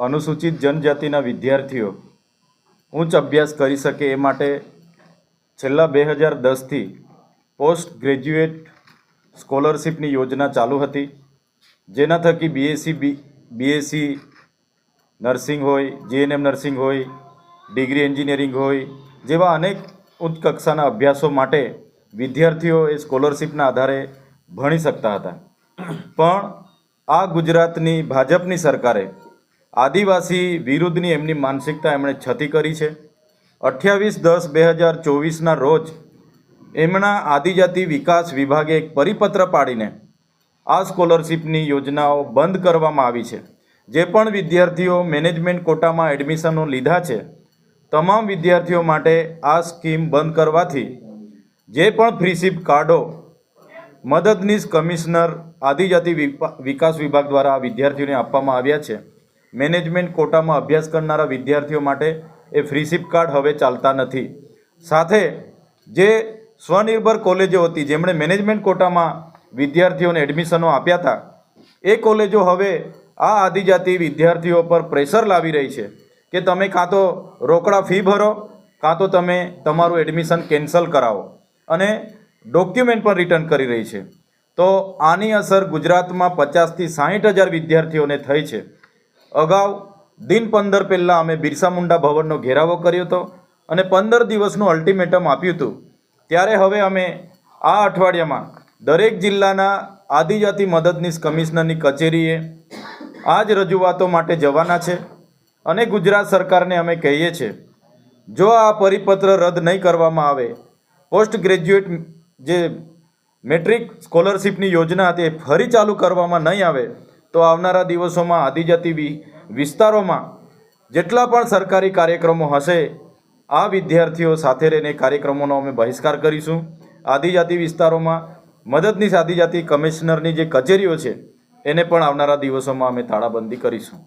અનુસૂચિત જનજાતિના વિદ્યાર્થીઓ ઉચ્ચ અભ્યાસ કરી શકે એ માટે છેલ્લા 2010થી પોસ્ટ ગ્રેજ્યુએટ સ્કોલરશિપની યોજના ચાલુ હતી, જેના થકી બીએસસી નર્સિંગ હોય, જીએનએમ નર્સિંગ હોય, ડિગ્રી એન્જિનિયરિંગ હોય જેવા અનેક ઉચ્ચ કક્ષાના અભ્યાસો માટે વિદ્યાર્થીઓ એ સ્કોલરશિપના આધારે ભણી શકતા હતા. પણ આ ગુજરાતની ભાજપની સરકારે આદિવાસી વિરુદ્ધની એમની માનસિકતા એમણે છતી કરી છે. 28/10/2024ના રોજ એમના આદિજાતિ વિકાસ વિભાગે એક પરિપત્ર પાડીને આ સ્કોલરશિપની યોજનાઓ બંધ કરવામાં આવી છે. જે પણ વિદ્યાર્થીઓ મેનેજમેન્ટ કોટામાં એડમિશનો લીધા છે, તમામ વિદ્યાર્થીઓ માટે આ સ્કીમ બંધ કરવાથી જે પણ ફ્રીશીપ કાર્ડો મદદનીશ કમિશનર આદિજાતિ વિકાસ વિભાગ દ્વારા આ વિદ્યાર્થીઓને આપવામાં આવ્યા છે, મેનેજમેન્ટ કોટામાં અભ્યાસ કરનારા વિદ્યાર્થીઓ માટે એ ફ્રીશીપ કાર્ડ હવે ચાલતા નથી. સાથે જે સ્વનિર્ભર કોલેજો હતી, જેમણે મેનેજમેન્ટ કોટામાં વિદ્યાર્થીઓને એડમિશનો આપ્યા હતા, એ કોલેજો હવે આ આદિજાતિ વિદ્યાર્થીઓ પર પ્રેશર લાવી રહી છે કે તમે કાં તો રોકડા ફી ભરો, કાં તો તમે તમારું એડમિશન કેન્સલ કરાવો, અને ડોક્યુમેન્ટ પણ રિટર્ન કરી રહી છે. તો આની અસર ગુજરાતમાં 50,000થી 60,000 વિદ્યાર્થીઓને થઈ છે. અગાઉ દિન 15 પહેલાં અમે બિરસા મુંડા ભવનનો ઘેરાવો કર્યો હતો અને 15 દિવસનું અલ્ટિમેટમ આપ્યું હતું. ત્યારે હવે અમે આ અઠવાડિયામાં દરેક જિલ્લાના આદિજાતિ મદદનીશ કમિશનરની કચેરીએ આ જ રજૂઆતો માટે જવાના છે. અને ગુજરાત સરકારને અમે કહીએ છીએ, જો આ પરિપત્ર રદ નહીં કરવામાં આવે, પોસ્ટ ગ્રેજ્યુએટ જે મેટ્રિક સ્કોલરશિપની યોજના હતી એ ફરી ચાલુ કરવામાં નહીં આવે, તો આવનારા દિવસોમાં આદિજાતિ વિસ્તારોમાં જેટલા પણ સરકારી કાર્યક્રમો હશે, આ વિદ્યાર્થીઓ સાથે રહીને કાર્યક્રમોનો અમે બહિષ્કાર કરીશું. આદિજાતિ વિસ્તારોમાં મદદનીશ આદિજાતિ કમિશનરની જે કચેરીઓ છે એને પણ આવનારા દિવસોમાં અમે તાળાબંધી કરીશું.